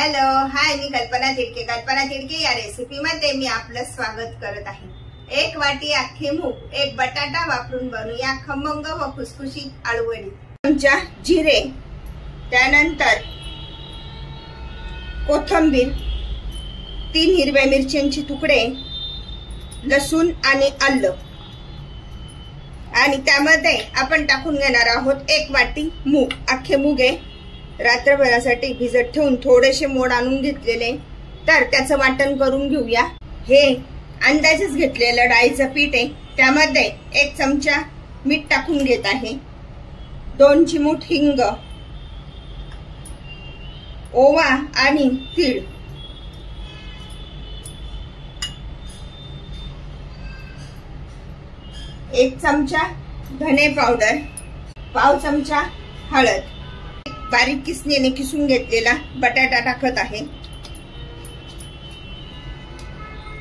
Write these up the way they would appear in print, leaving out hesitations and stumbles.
Hello hi, मी कल्पना तिडके. कल्पना तिडके या रेसिपी मध्ये मी आपलं स्वागत करत आहे. एक वाटी अख्खे मूग, एक बटाटा वापरून बनवूया खमंग व खुसखुशीत आळूवडी. चमचा जिरे, त्यानंतर कोथिंबीर, 3 हिरव्या मिरच्यांचे तुकडे, लसूण आणि आलं, आणि त्यामध्ये आपण टाकून घेणार आहोत 1 वाटी मूग. अख्खे मूग आहे, रात्रभरासाठी भिजत ठेवून थोडेसे मोड आणून घेतलेले. तर त्याचं वाटण करून घेऊया. हे अंदाजेच घेतलेलं डाळीचं पीठ आहे. त्यामध्ये 1 चमचा मीठ टाकून घेत आहे, 2 चिमूट हिंग, ओवा आणि तीळ, एक चमचा धने पावडर, पाव चमचा हळद, बारीक किसणीने किसून घेतलेला बटाटा टाकत आहे.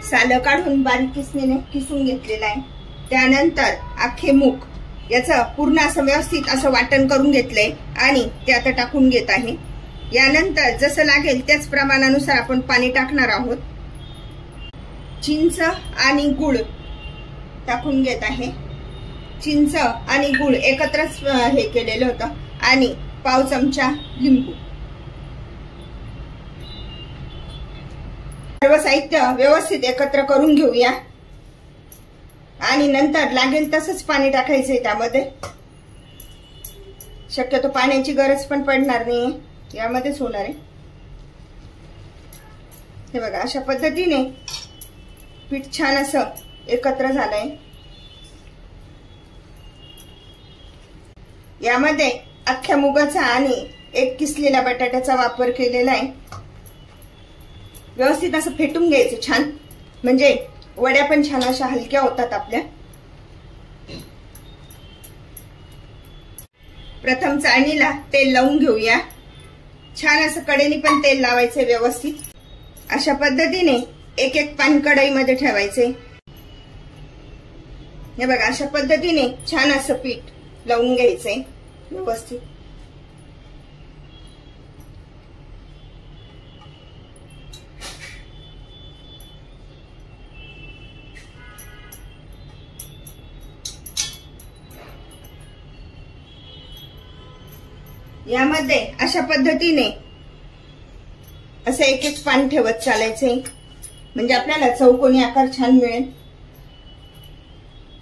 साल काढून बारीक किसणीने किसून घेतलेला आहे. त्यानंतर अख्खे मूग याचं पूर्ण असं व्यवस्थित असं वाटण करून घेतलंय आणि ते आता टाकून घेत आहे. यानंतर जसं लागेल त्याच प्रमाणानुसार आपण पाणी टाकणार आहोत. चिंच आणि गुळ टाकून घेत आहे. चिंच आणि गुळ एकत्रच हे केलेलं होतं आणि पाव चमचा लिंबू. सर्व साहित्य व्यवस्थित एकत्र करून घेऊया आणि नंतर लागेल तसंच पाणी टाकायचंय. त्यामध्ये शक्यतो पाण्याची गरज पण पडणार नाहीये, यामध्येच होणार आहे. हे बघा, अशा पद्धतीने पीठ छान असं एकत्र झालंय. यामध्ये अख्ख्या मुगाचा आणि 1 किसलेला बटाट्याचा वापर केलेला आहे. व्यवस्थित असं फेटून घ्यायचं छान, म्हणजे वड्या पण छान अशा हलक्या होतात आपल्या. प्रथम चाळणीला तेल लावून घेऊया. छान असं कडेने पण तेल लावायचे व्यवस्थित. अशा पद्धतीने एक पान कढईमध्ये ठेवायचे. हे बघा, अशा पद्धतीने छान असं पीठ लावून घ्यायचंय व्यवस्थित. यामध्ये अशा पद्धतीने असं एक पान ठेवत चालायचंय, म्हणजे आपल्याला चौकोनी आकार छान मिळेल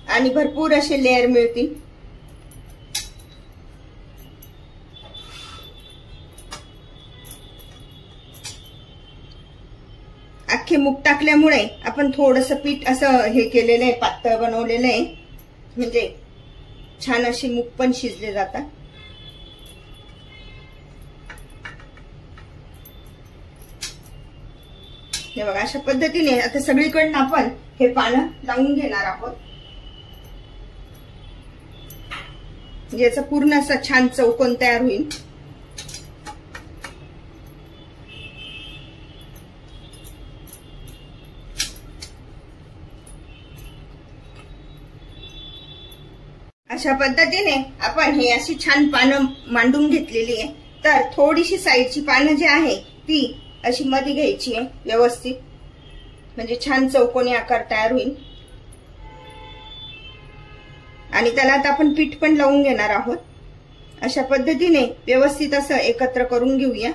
आणि भरपूर असे लेयर मिळतील. अख्खे मूग टाकल्यामुळे आपण थोडंसं पीठ असं हे केलेलं आहे, पातळ बनवलेलं आहे, म्हणजे छान अशी मूग पण शिजले जातात. हे बघा, अशा पद्धतीने आता सगळीकडनं आपण हे पानं लावून घेणार आहोत. याचा पूर्ण असा छान चौकोन तयार होईल. अशा पद्धतीने आपण हे अशी छान पानं मांडून घेतलेली आहे. तर थोडीशी साईडची पानं जी आहे ती अशी मध्ये घ्यायची आहे व्यवस्थित, म्हणजे छान चौकोनी आकार तयार होईल. आणि त्याला आता आपण पीठ पण लावून घेणार आहोत. अशा पद्धतीने व्यवस्थित असं एकत्र करून घेऊया.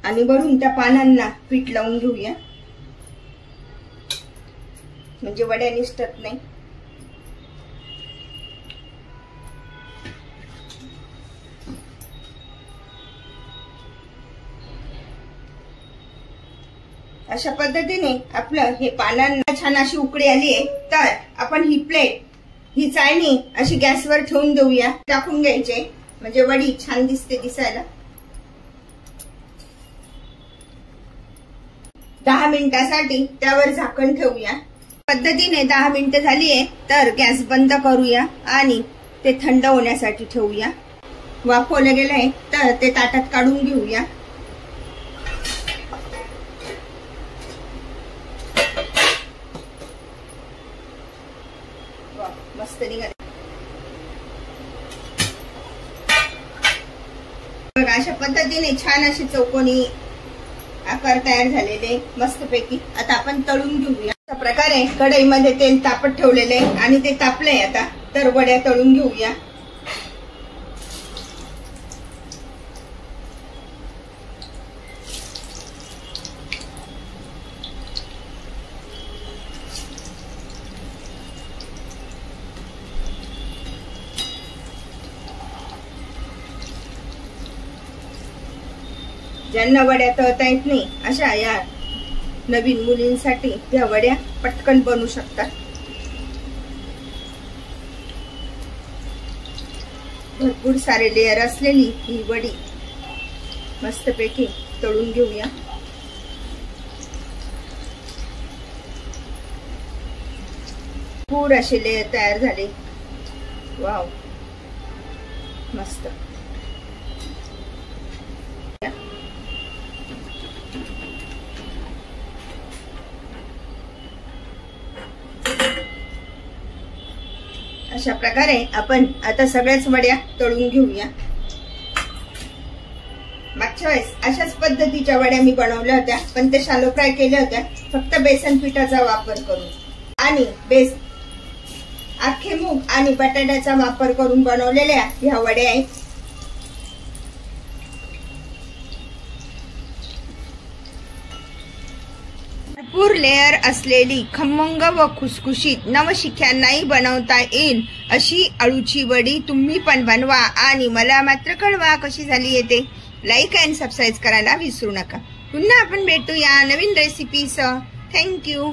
आणि वरून त्या पानांना पीठ लावून घेऊया, म्हणजे वड्या निसटत नाही. अशा पद्धतीने आपलं हे पानांना छान अशी उकळी आली आहे. तर आपण ही प्लेट, ही चाळणी अशी गॅसवर ठेवून देऊया. टाकून घ्यायचे, म्हणजे वडी छान दिसते दिसायला. 10 मिनिटांसाठी त्यावर झाकण ठेवूया. पद्धतीने 10 मिनिटं झाली आहे, तर गॅस बंद करूया आणि ते थंड होण्यासाठी ठेवूया. वाफवलं गेलंय, तर ते ताटात काढून घेऊया. मस्त निघाले बघा. अशा पद्धतीने छान असे चौकोनी आकार तयार झालेले मस्तपैकी. आता आपण तळून घेऊया. अशा प्रकारे कढईमध्ये तेल तापत ठेवलेले आणि ते तापलंय आता, तर वड्या तळून घेऊया. ज्यांना वड्या तळता येत नाही अशा या नवीन मुलींसाठी या वड्या पटकन बनवू शकतात. भरपूर सारे लेयर असलेली ही वडी मस्तपैकी तळून घेऊया. भरपूर असे लेयर तयार झाले. वाव मस्त. अशा प्रकारे आपण आता सगळ्याच वड्या तळून घेऊया. मागच्या वेळेस अशाच पद्धतीच्या वड्या मी बनवल्या होत्या, पण ते शालो फ्राय केल्या होत्या फक्त बेसन पिठाचा वापर करून. आणि अख्खे मूग आणि बटाट्याचा वापर करून बनवलेल्या ह्या वड्या आहेत. भरपूर लेअर असलेली खमंग व खुसखुशीत नवशिक्यांनाही बनवता येईल अशी अळूची वडी तुम्ही पण बनवा आणि मला मात्र कळवा कशी झाली येते. लाईक अँड सबस्क्राईब करायला विसरू नका. पुन्हा आपण भेटूया नवीन रेसिपीसह. थँक्यू.